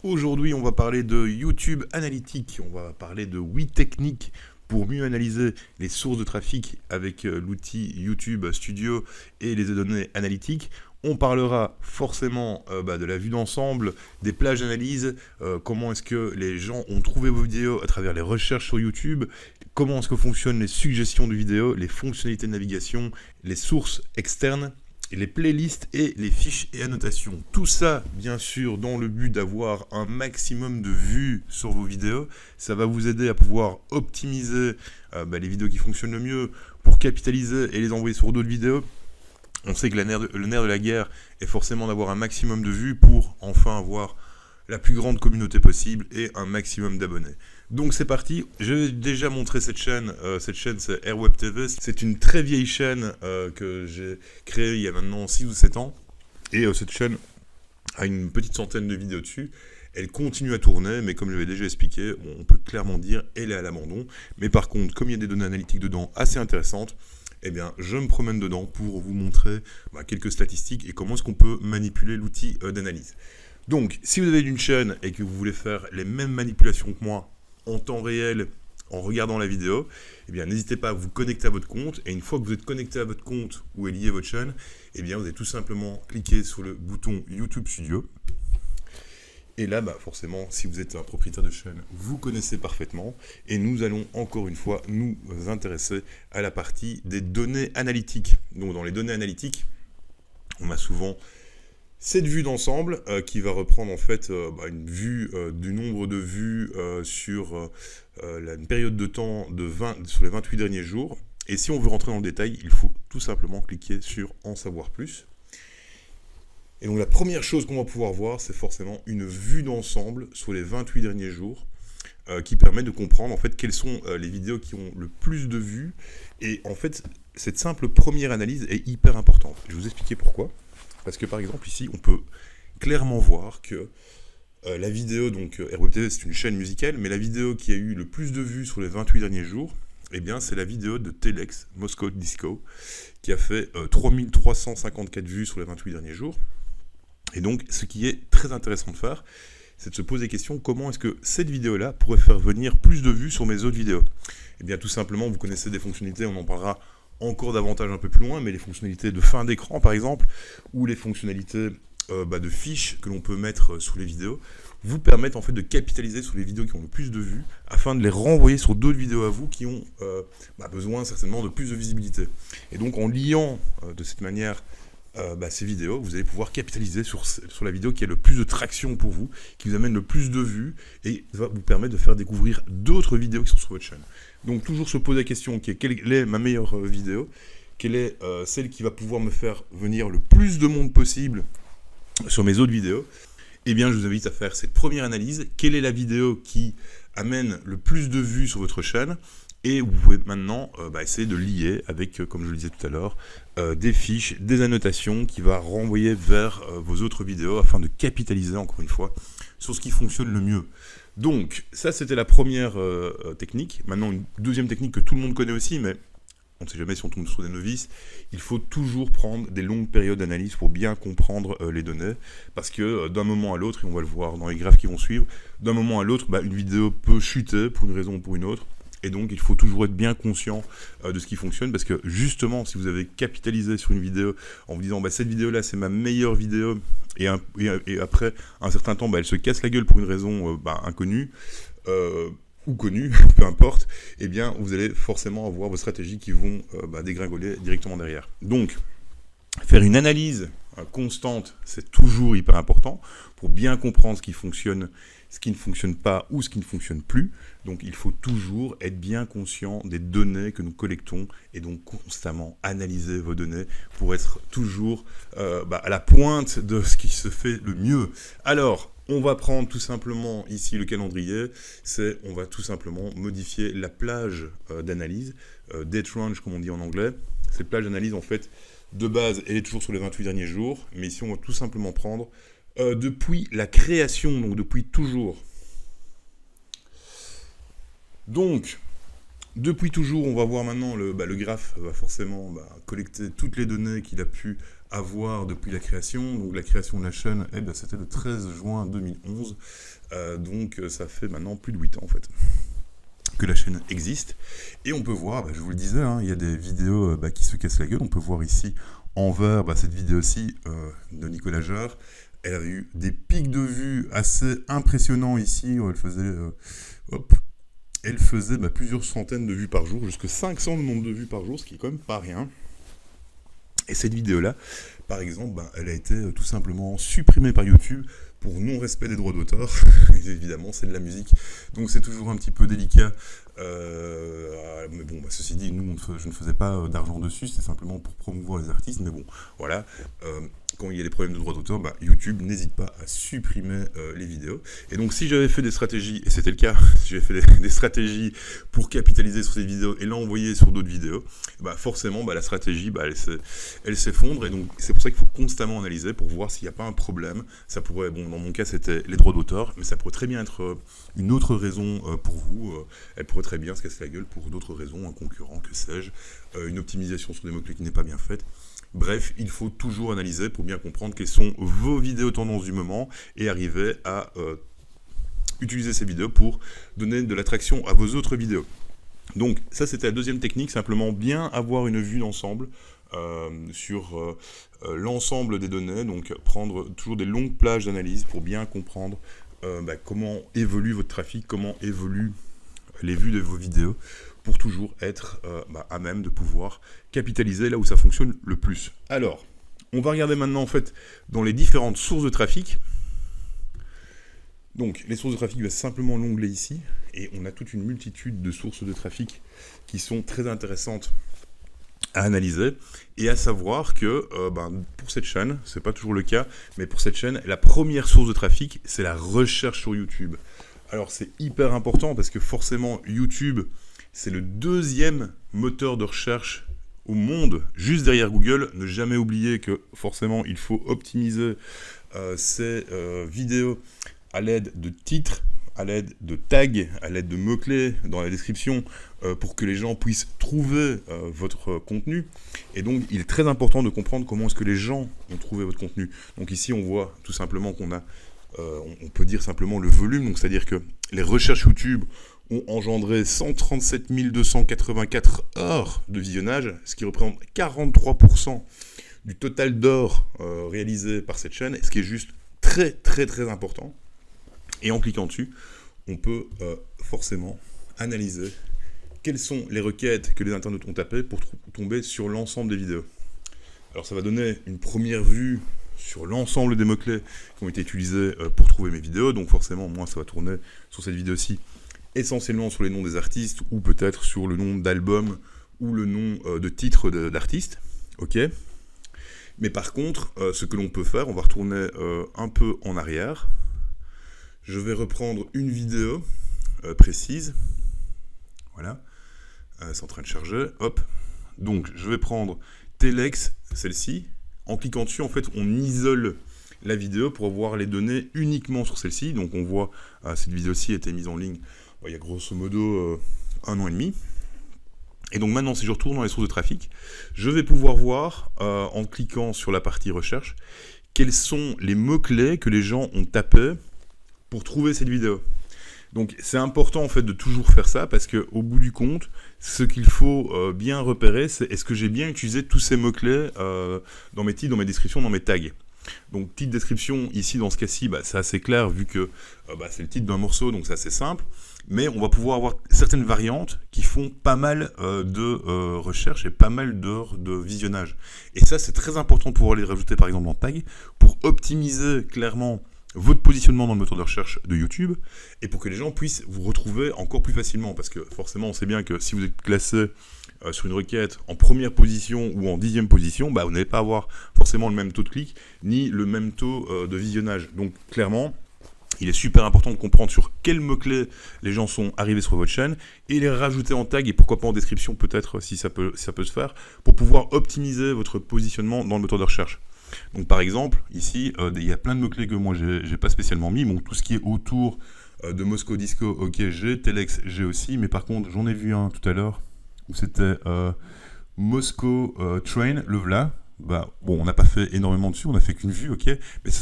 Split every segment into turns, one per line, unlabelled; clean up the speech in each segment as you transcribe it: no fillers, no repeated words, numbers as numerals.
Aujourd'hui, on va parler de YouTube Analytics, on va parler de 8 techniques pour mieux analyser les sources de trafic avec l'outil YouTube Studio et les données analytiques. On parlera forcément de la vue d'ensemble, des plages d'analyse, comment est-ce que les gens ont trouvé vos vidéos à travers les recherches sur YouTube, comment est-ce que fonctionnent les suggestions de vidéos, les fonctionnalités de navigation, les sources externes, les playlists et les fiches et annotations. Tout ça, bien sûr, dans le but d'avoir un maximum de vues sur vos vidéos. Ça va vous aider à pouvoir optimiser les vidéos qui fonctionnent le mieux pour capitaliser et les envoyer sur d'autres vidéos. On sait que le nerf de la guerre est forcément d'avoir un maximum de vues pour enfin avoir la plus grande communauté possible et un maximum d'abonnés. Donc c'est parti, j'ai déjà montré cette chaîne c'est Airweb TV, c'est une très vieille chaîne que j'ai créée il y a maintenant 6 ou 7 ans, et cette chaîne a une petite centaine de vidéos dessus. Elle continue à tourner, mais comme je l'avais déjà expliqué, on peut clairement dire qu'elle est à l'abandon. Mais par contre, comme il y a des données analytiques dedans assez intéressantes, eh bien, je me promène dedans pour vous montrer quelques statistiques et comment est-ce qu'on peut manipuler l'outil d'analyse. Donc, si vous avez une chaîne et que vous voulez faire les mêmes manipulations que moi en temps réel, en regardant la vidéo, eh bien, n'hésitez pas à vous connecter à votre compte. Et une fois que vous êtes connecté à votre compte où est liée votre chaîne, eh bien, vous allez tout simplement cliquer sur le bouton YouTube Studio. Et là, forcément, si vous êtes un propriétaire de chaîne, vous connaissez parfaitement. Et nous allons encore une fois nous intéresser à la partie des données analytiques. Donc, dans les données analytiques, on a souvent cette vue d'ensemble qui va reprendre en fait une vue du nombre de vues sur une période de temps sur les 28 derniers jours. Et si on veut rentrer dans le détail, il faut tout simplement cliquer sur En savoir plus. Et donc la première chose qu'on va pouvoir voir, c'est forcément une vue d'ensemble sur les 28 derniers jours qui permet de comprendre en fait quelles sont les vidéos qui ont le plus de vues. Et en fait, cette simple première analyse est hyper importante. Je vais vous expliquer pourquoi. Parce que par exemple ici, on peut clairement voir que la vidéo, donc Airweb TV c'est une chaîne musicale, mais la vidéo qui a eu le plus de vues sur les 28 derniers jours, eh bien c'est la vidéo de Telex, Moscow Disco, qui a fait 3354 vues sur les 28 derniers jours. Et donc ce qui est très intéressant de faire, c'est de se poser la question, comment est-ce que cette vidéo-là pourrait faire venir plus de vues sur mes autres vidéos? Eh bien tout simplement, vous connaissez des fonctionnalités, on en parlera encore davantage un peu plus loin, mais les fonctionnalités de fin d'écran par exemple, ou les fonctionnalités de fiches que l'on peut mettre sur les vidéos, vous permettent en fait de capitaliser sur les vidéos qui ont le plus de vues, afin de les renvoyer sur d'autres vidéos à vous qui ont besoin certainement de plus de visibilité. Et donc en liant de cette manière ces vidéos, vous allez pouvoir capitaliser sur la vidéo qui a le plus de traction pour vous, qui vous amène le plus de vues, et va vous permettre de faire découvrir d'autres vidéos qui sont sur votre chaîne. Donc toujours se poser la question, quelle est ma meilleure vidéo, quelle est celle qui va pouvoir me faire venir le plus de monde possible sur mes autres vidéos. Eh bien je vous invite à faire cette première analyse, quelle est la vidéo qui amène le plus de vues sur votre chaîne, et vous pouvez maintenant essayer de lier avec, comme je le disais tout à l'heure, des fiches, des annotations qui va renvoyer vers vos autres vidéos afin de capitaliser encore une fois sur ce qui fonctionne le mieux. Donc ça c'était la première technique. Maintenant une deuxième technique que tout le monde connaît aussi, mais on ne sait jamais si on tombe sur des novices, il faut toujours prendre des longues périodes d'analyse pour bien comprendre les données, parce que d'un moment à l'autre, et on va le voir dans les graphes qui vont suivre, d'un moment à l'autre, une vidéo peut chuter pour une raison ou pour une autre. Et donc, il faut toujours être bien conscient de ce qui fonctionne, parce que justement, si vous avez capitalisé sur une vidéo en vous disant cette vidéo-là, c'est ma meilleure vidéo, et après un certain temps, elle se casse la gueule pour une raison inconnue, ou connue, peu importe, eh bien, vous allez forcément avoir vos stratégies qui vont dégringoler directement derrière. Donc, faire une analyse constante, c'est toujours hyper important pour bien comprendre ce qui fonctionne, ce qui ne fonctionne pas ou ce qui ne fonctionne plus. Donc il faut toujours être bien conscient des données que nous collectons et donc constamment analyser vos données pour être toujours à la pointe de ce qui se fait le mieux. Alors, on va prendre tout simplement ici le calendrier, on va tout simplement modifier la plage d'analyse, date range comme on dit en anglais. Cette plage d'analyse en fait, de base, elle est toujours sur les 28 derniers jours, mais ici on va tout simplement prendre depuis la création, donc depuis toujours. Donc, depuis toujours, on va voir maintenant le graphe va forcément collecter toutes les données qu'il a pu avoir depuis la création. Donc la création de la chaîne, c'était le 13 juin 2011, donc ça fait maintenant plus de 8 ans en fait que la chaîne existe. Et on peut voir, je vous le disais, il y a des vidéos qui se cassent la gueule. On peut voir ici en vert cette vidéo-ci de Nicolas Jarre. Elle avait eu des pics de vues assez impressionnants ici, où elle faisait plusieurs centaines de vues par jour, jusqu'à 500 de nombre de vues par jour, ce qui est quand même pas rien. Et cette vidéo-là, par exemple, elle a été tout simplement supprimée par YouTube pour non-respect des droits d'auteur. Évidemment, c'est de la musique, donc c'est toujours un petit peu délicat. Mais bon, ceci dit, nous, je ne faisais pas d'argent dessus, c'est simplement pour promouvoir les artistes. Mais bon, voilà. Quand il y a des problèmes de droits d'auteur, YouTube n'hésite pas à supprimer les vidéos. Et donc, si j'avais fait des stratégies, et c'était le cas, si j'avais fait des stratégies pour capitaliser sur ces vidéos et l'envoyer sur d'autres vidéos, forcément, la stratégie, elle s'effondre. Et donc, c'est pour ça qu'il faut constamment analyser pour voir s'il n'y a pas un problème. Ça pourrait, dans mon cas, c'était les droits d'auteur, mais ça pourrait très bien être une autre raison pour vous. Elle pourrait très bien se casser la gueule pour d'autres raisons, un concurrent, que sais-je, une optimisation sur des mots-clés qui n'est pas bien faite. Bref, il faut toujours analyser pour bien comprendre quelles sont vos vidéos tendances du moment et arriver à utiliser ces vidéos pour donner de l'attraction à vos autres vidéos. Donc ça, c'était la deuxième technique, simplement bien avoir une vue d'ensemble sur l'ensemble des données, donc prendre toujours des longues plages d'analyse pour bien comprendre comment évolue votre trafic, comment évoluent les vues de vos vidéos, pour toujours être à même de pouvoir capitaliser là où ça fonctionne le plus. Alors, on va regarder maintenant en fait dans les différentes sources de trafic. Donc, les sources de trafic, c'est simplement l'onglet ici, et on a toute une multitude de sources de trafic qui sont très intéressantes à analyser, et à savoir que pour cette chaîne, c'est pas toujours le cas, mais pour cette chaîne, la première source de trafic, c'est la recherche sur YouTube. Alors, c'est hyper important parce que forcément, YouTube, c'est le deuxième moteur de recherche au monde, juste derrière Google. Ne jamais oublier que forcément, il faut optimiser ces vidéos à l'aide de titres, à l'aide de tags, à l'aide de mots-clés dans la description pour que les gens puissent trouver votre contenu. Et donc, il est très important de comprendre comment est-ce que les gens ont trouvé votre contenu. Donc ici, on voit tout simplement qu'on a, on peut dire simplement le volume, donc c'est-à-dire que les recherches YouTube ont engendré 137 284 heures de visionnage, ce qui représente 43% du total d'heures réalisées par cette chaîne, ce qui est juste très très très important. Et en cliquant dessus, on peut forcément analyser quelles sont les requêtes que les internautes ont tapées pour tomber sur l'ensemble des vidéos. Alors ça va donner une première vue sur l'ensemble des mots-clés qui ont été utilisés pour trouver mes vidéos. Donc forcément, moi, ça va tourner sur cette vidéo-ci essentiellement sur les noms des artistes ou peut-être sur le nom d'album ou le nom de titre d'artiste. Ok. Mais par contre, ce que l'on peut faire, on va retourner un peu en arrière. Je vais reprendre une vidéo précise. Voilà. C'est en train de charger. Hop. Donc, je vais prendre Telex, celle-ci. En cliquant dessus, en fait, on isole la vidéo pour voir les données uniquement sur celle-ci. Donc, on voit, cette vidéo-ci a été mise en ligne il y a grosso modo 1 an et demi. Et donc, maintenant, si je retourne dans les sources de trafic, je vais pouvoir voir, en cliquant sur la partie recherche, quels sont les mots-clés que les gens ont tapés pour trouver cette vidéo. Donc c'est important en fait de toujours faire ça parce qu'au bout du compte, ce qu'il faut bien repérer, c'est est-ce que j'ai bien utilisé tous ces mots-clés dans mes titres, dans mes descriptions, dans mes tags. Donc titre, description, ici dans ce cas-ci, c'est assez clair vu que c'est le titre d'un morceau, donc c'est assez simple. Mais on va pouvoir avoir certaines variantes qui font pas mal de recherches et pas mal d'heures de visionnage. Et ça c'est très important de pouvoir les rajouter par exemple en tag pour optimiser clairement votre positionnement dans le moteur de recherche de YouTube et pour que les gens puissent vous retrouver encore plus facilement parce que forcément on sait bien que si vous êtes classé sur une requête en première position ou en 10e position, vous n'allez pas avoir forcément le même taux de clic ni le même taux de visionnage. Donc clairement, il est super important de comprendre sur quels mots-clés les gens sont arrivés sur votre chaîne et les rajouter en tag et pourquoi pas en description peut-être si ça peut se faire pour pouvoir optimiser votre positionnement dans le moteur de recherche. Donc par exemple, ici, il y a plein de mots-clés que moi j'ai pas spécialement mis. Bon, tout ce qui est autour de Moscow Disco, ok, j'ai, Telex, j'ai aussi, mais par contre, j'en ai vu un tout à l'heure où c'était Moscow Train, le voilà. bah, bon, on n'a pas fait énormément dessus, on n'a fait qu'une vue, ok, mais ce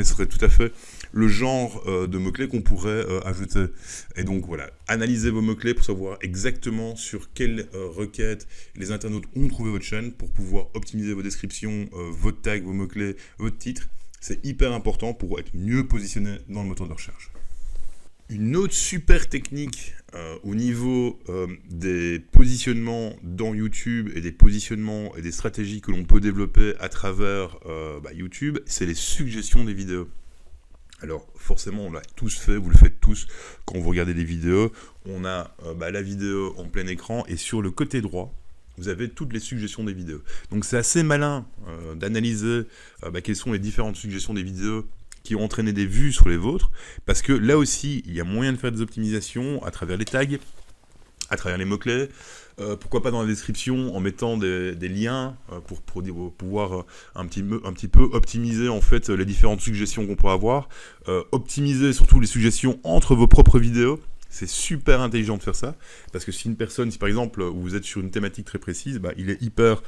serait tout à fait le genre de mots-clés qu'on pourrait ajouter. Et donc voilà, analysez vos mots-clés pour savoir exactement sur quelles requêtes les internautes ont trouvé votre chaîne pour pouvoir optimiser vos descriptions, votre tag, vos mots-clés, votre titre. C'est hyper important pour être mieux positionné dans le moteur de recherche. Une autre super technique au niveau des positionnements dans YouTube et des positionnements et des stratégies que l'on peut développer à travers YouTube, c'est les suggestions des vidéos. Alors forcément on l'a tous fait, vous le faites tous quand vous regardez des vidéos, on a la vidéo en plein écran et sur le côté droit, vous avez toutes les suggestions des vidéos. Donc c'est assez malin d'analyser quelles sont les différentes suggestions des vidéos qui ont entraîné des vues sur les vôtres, parce que là aussi, il y a moyen de faire des optimisations à travers les tags, à travers les mots-clés, pourquoi pas dans la description en mettant des liens pour pouvoir un petit peu optimiser en fait les différentes suggestions qu'on pourrait avoir, optimiser surtout les suggestions entre vos propres vidéos. C'est super intelligent de faire ça, parce que si par exemple vous êtes sur une thématique très précise, il est hyper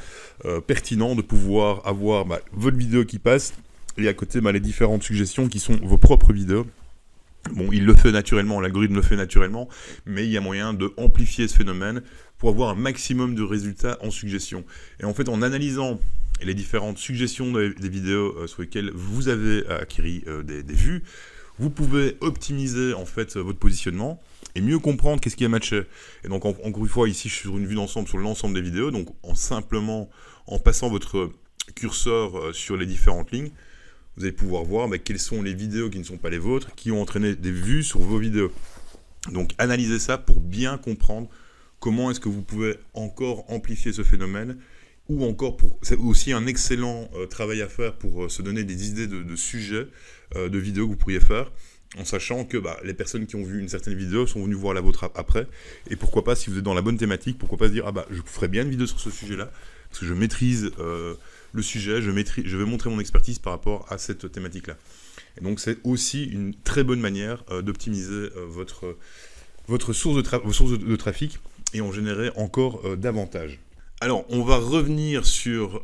pertinent de pouvoir avoir votre vidéo qui passe, et à côté, les différentes suggestions qui sont vos propres vidéos. Bon, il le fait naturellement, l'algorithme le fait naturellement, mais il y a moyen de amplifier ce phénomène pour avoir un maximum de résultats en suggestions. Et en fait, en analysant les différentes suggestions des vidéos sur lesquelles vous avez acquis des vues, vous pouvez optimiser en fait votre positionnement et mieux comprendre qu'est-ce qui a matché. Et donc, encore une fois, ici, je suis sur une vue d'ensemble sur l'ensemble des vidéos, donc en passant votre curseur sur les différentes lignes, vous allez pouvoir voir quelles sont les vidéos qui ne sont pas les vôtres, qui ont entraîné des vues sur vos vidéos. Donc analysez ça pour bien comprendre comment est-ce que vous pouvez encore amplifier ce phénomène, ou encore c'est aussi un excellent travail à faire pour se donner des idées de sujets, de vidéos que vous pourriez faire, en sachant que les personnes qui ont vu une certaine vidéo sont venues voir la vôtre après, et pourquoi pas, si vous êtes dans la bonne thématique, pourquoi pas se dire je ferai bien une vidéo sur ce sujet-là, parce que je maîtrise le sujet, je vais montrer mon expertise par rapport à cette thématique-là. Et donc c'est aussi une très bonne manière d'optimiser vos sources de trafic et en générer encore davantage. Alors on va revenir sur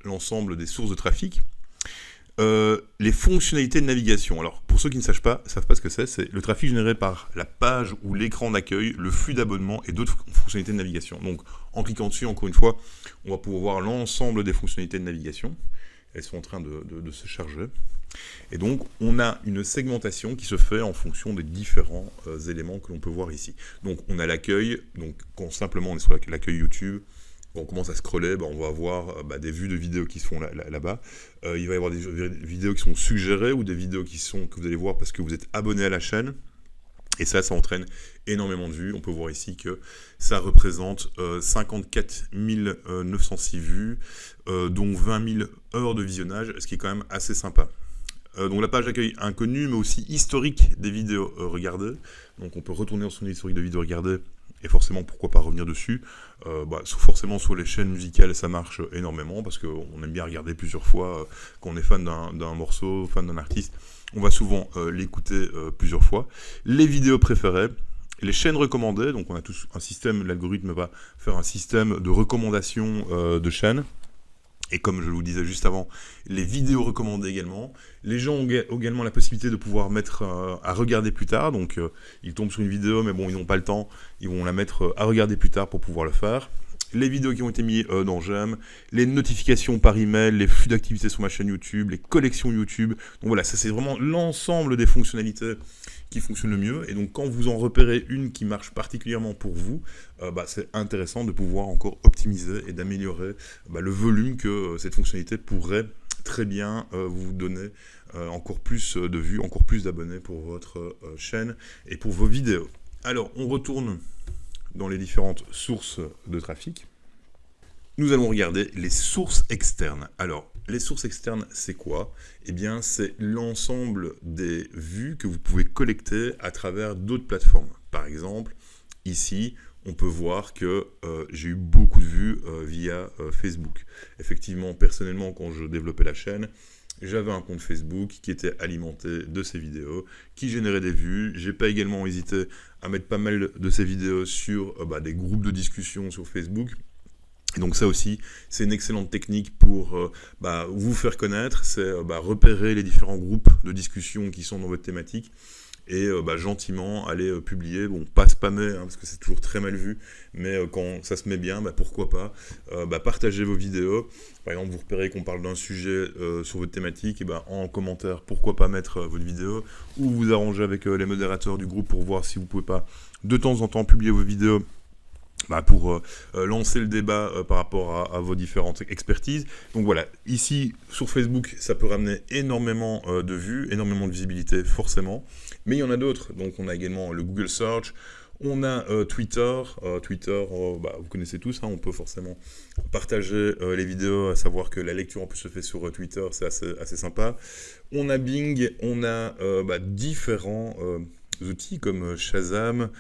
l'ensemble des sources de trafic. Les fonctionnalités de navigation. Alors, pour ceux qui ne savent pas ce que c'est le trafic généré par la page ou l'écran d'accueil, le flux d'abonnement et d'autres fonctionnalités de navigation. Donc, en cliquant dessus, encore une fois, on va pouvoir voir l'ensemble des fonctionnalités de navigation. Elles sont en train de se charger. Et donc, on a une segmentation qui se fait en fonction des différents éléments que l'on peut voir ici. Donc, on a l'accueil. Donc, quand simplement on est sur l'accueil YouTube, on commence à scroller, on va avoir des vues de vidéos qui se font là-bas. Il va y avoir des vidéos qui sont suggérées ou des vidéos que vous allez voir parce que vous êtes abonné à la chaîne. Et ça entraîne énormément de vues. On peut voir ici que ça représente 54 906 vues, dont 20 000 heures de visionnage, ce qui est quand même assez sympa. Donc la page d'accueil inconnue, mais aussi historique des vidéos regardées. Donc on peut retourner dans son historique de vidéos regardées. Et forcément, pourquoi pas revenir dessus. Forcément, sur les chaînes musicales, ça marche énormément, parce qu'on aime bien regarder plusieurs fois. Quand on est fan d'un morceau, fan d'un artiste, on va souvent l'écouter plusieurs fois. Les vidéos préférées, les chaînes recommandées, donc on a tous un système, l'algorithme va faire un système de recommandation de chaînes. Et comme je vous disais juste avant, les vidéos recommandées également. Les gens ont également la possibilité de pouvoir mettre à regarder plus tard. Donc ils tombent sur une vidéo, mais bon, ils n'ont pas le temps. Ils vont la mettre à regarder plus tard pour pouvoir le faire. Les vidéos qui ont été mises dans j'aime, les notifications par email, les flux d'activité sur ma chaîne YouTube, les collections YouTube. Donc voilà, ça c'est vraiment l'ensemble des fonctionnalités qui fonctionnent le mieux. Et donc quand vous en repérez une qui marche particulièrement pour vous, c'est intéressant de pouvoir encore optimiser et d'améliorer le volume que cette fonctionnalité pourrait très bien vous donner encore plus de vues, encore plus d'abonnés pour votre chaîne et pour vos vidéos. Alors on retourne dans les différentes sources de trafic. Nous allons regarder les sources externes. Alors, les sources externes, c'est quoi ? Eh bien, c'est l'ensemble des vues que vous pouvez collecter à travers d'autres plateformes. Par exemple, ici, on peut voir que j'ai eu beaucoup de vues via Facebook. Effectivement, personnellement, quand je développais la chaîne, j'avais un compte Facebook qui était alimenté de ces vidéos, qui générait des vues. J'ai pas également hésité à mettre pas mal de ces vidéos sur des groupes de discussion sur Facebook. Et donc ça aussi, c'est une excellente technique pour vous faire connaître, c'est repérer les différents groupes de discussion qui sont dans votre thématique et gentiment aller publier, bon pas spammer parce que c'est toujours très mal vu, mais quand ça se met bien, pourquoi pas partager vos vidéos. Par exemple, vous repérez qu'on parle d'un sujet sur votre thématique, et en commentaire, pourquoi pas mettre votre vidéo, ou vous arranger avec les modérateurs du groupe pour voir si vous pouvez pas de temps en temps publier vos vidéos pour lancer le débat par rapport à vos différentes expertises. Donc voilà, ici sur Facebook, ça peut ramener énormément de vues, énormément de visibilité forcément, mais il y en a d'autres. Donc on a également le Google Search, on a Twitter. Twitter, vous connaissez tous, on peut forcément partager les vidéos, à savoir que la lecture en plus se fait sur Twitter, c'est assez sympa. On a Bing, on a différents outils comme Shazam,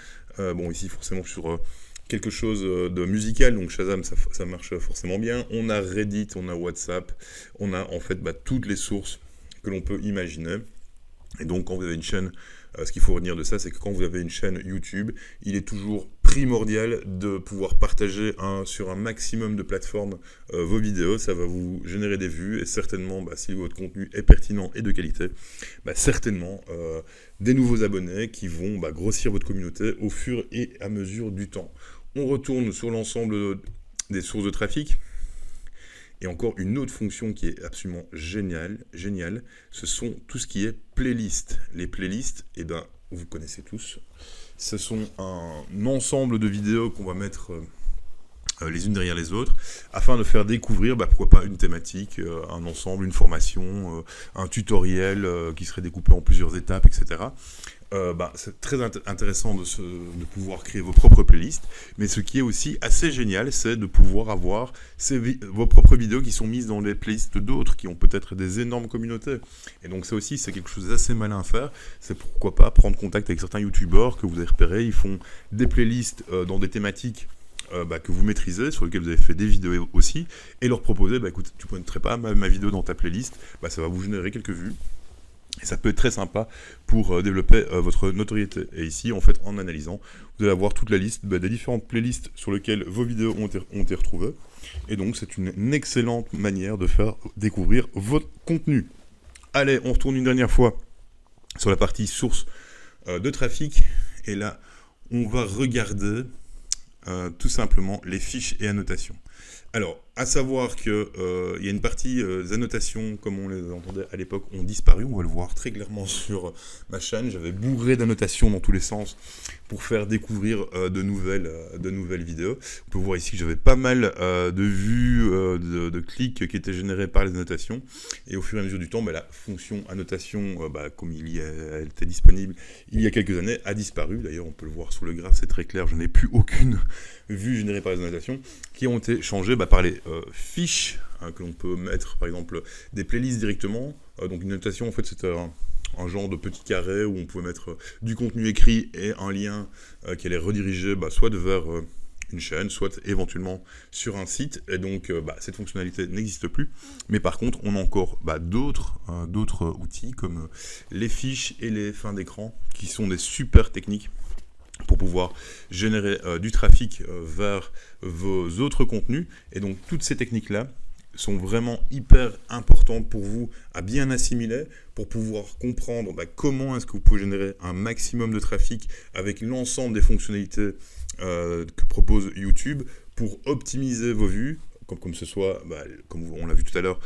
ici forcément sur quelque chose de musical, donc Shazam, ça marche forcément bien. On a Reddit, on a WhatsApp, on a en fait toutes les sources que l'on peut imaginer. Et donc quand vous avez une chaîne, ce qu'il faut retenir de ça, c'est que quand vous avez une chaîne YouTube, il est toujours primordial de pouvoir partager sur un maximum de plateformes vos vidéos. Ça va vous générer des vues et certainement, si votre contenu est pertinent et de qualité, certainement des nouveaux abonnés qui vont grossir votre communauté au fur et à mesure du temps. On retourne sur l'ensemble des sources de trafic. Et encore une autre fonction qui est absolument géniale, ce sont tout ce qui est playlist. Les playlists, vous connaissez tous, ce sont un ensemble de vidéos qu'on va mettre les unes derrière les autres, afin de faire découvrir, pourquoi pas une thématique, un ensemble, une formation, un tutoriel qui serait découpé en plusieurs étapes, etc. C'est très intéressant de pouvoir créer vos propres playlists, mais ce qui est aussi assez génial, c'est de pouvoir avoir vos propres vidéos qui sont mises dans les playlists d'autres, qui ont peut-être des énormes communautés. Et donc ça aussi, c'est quelque chose d'assez malin à faire, c'est pourquoi pas prendre contact avec certains youtubeurs que vous avez repérés, ils font des playlists dans des thématiques que vous maîtrisez, sur lesquelles vous avez fait des vidéos aussi, et leur proposer, écoute, tu ne mettrais pas ma vidéo dans ta playlist, ça va vous générer quelques vues. Et ça peut être très sympa pour développer votre notoriété. Et ici, en fait, en analysant, vous allez avoir toute la liste des différentes playlists sur lesquelles vos vidéos ont été retrouvées. Et donc, c'est une excellente manière de faire découvrir votre contenu. Allez, on retourne une dernière fois sur la partie source de trafic. Et là, on va regarder tout simplement les fiches et annotations. Alors, à savoir que il y a une partie des annotations, comme on les entendait à l'époque, ont disparu. On va le voir très clairement sur ma chaîne. J'avais bourré d'annotations dans tous les sens pour faire découvrir de nouvelles vidéos. On peut voir ici que j'avais pas mal de vues, de clics qui étaient générés par les annotations. Et au fur et à mesure du temps, la fonction annotation, comme elle était disponible il y a quelques années, a disparu. D'ailleurs, on peut le voir sur le graphe, c'est très clair. Je n'ai plus aucune vue générée par les annotations qui ont été changées par les fiches que l'on peut mettre, par exemple des playlists directement. Donc une annotation, en fait, c'est un genre de petit carré où on pouvait mettre du contenu écrit et un lien qui allait rediriger soit vers une chaîne, soit éventuellement sur un site. Et donc cette fonctionnalité n'existe plus. Mais par contre, on a encore d'autres outils comme les fiches et les fins d'écran qui sont des super techniques pour pouvoir générer du trafic vers vos autres contenus. Et donc toutes ces techniques-là sont vraiment hyper importantes pour vous à bien assimiler, pour pouvoir comprendre comment est-ce que vous pouvez générer un maximum de trafic avec l'ensemble des fonctionnalités que propose YouTube pour optimiser vos vues, comme ce soit, comme on l'a vu tout à l'heure,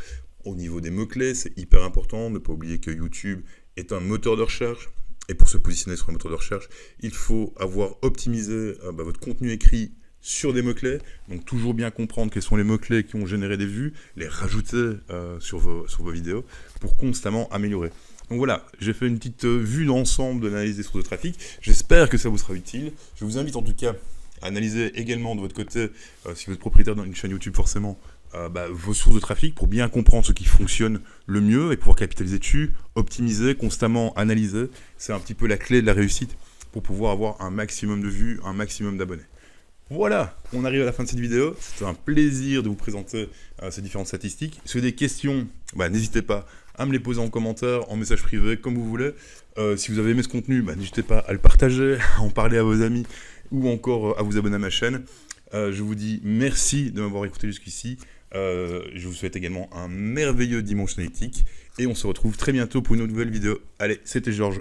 au niveau des mots-clés. C'est hyper important, ne pas oublier que YouTube est un moteur de recherche. Et pour se positionner sur un moteur de recherche, il faut avoir optimisé votre contenu écrit sur des mots-clés. Donc toujours bien comprendre quels sont les mots-clés qui ont généré des vues, les rajouter sur vos vidéos pour constamment améliorer. Donc voilà, j'ai fait une petite vue d'ensemble de l'analyse des sources de trafic. J'espère que ça vous sera utile. Je vous invite en tout cas à analyser également de votre côté, si vous êtes propriétaire d'une chaîne YouTube forcément, vos sources de trafic pour bien comprendre ce qui fonctionne le mieux et pouvoir capitaliser dessus, optimiser, constamment analyser. C'est un petit peu la clé de la réussite pour pouvoir avoir un maximum de vues, un maximum d'abonnés. Voilà, on arrive à la fin de cette vidéo. C'était un plaisir de vous présenter ces différentes statistiques. Si vous avez des questions, n'hésitez pas à me les poser en commentaire, en message privé, comme vous voulez. Si vous avez aimé ce contenu, n'hésitez pas à le partager, à en parler à vos amis ou encore à vous abonner à ma chaîne. Je vous dis merci de m'avoir écouté jusqu'ici. Je vous souhaite également un merveilleux dimanche analytique. Et on se retrouve très bientôt pour une nouvelle vidéo. Allez, c'était Georges.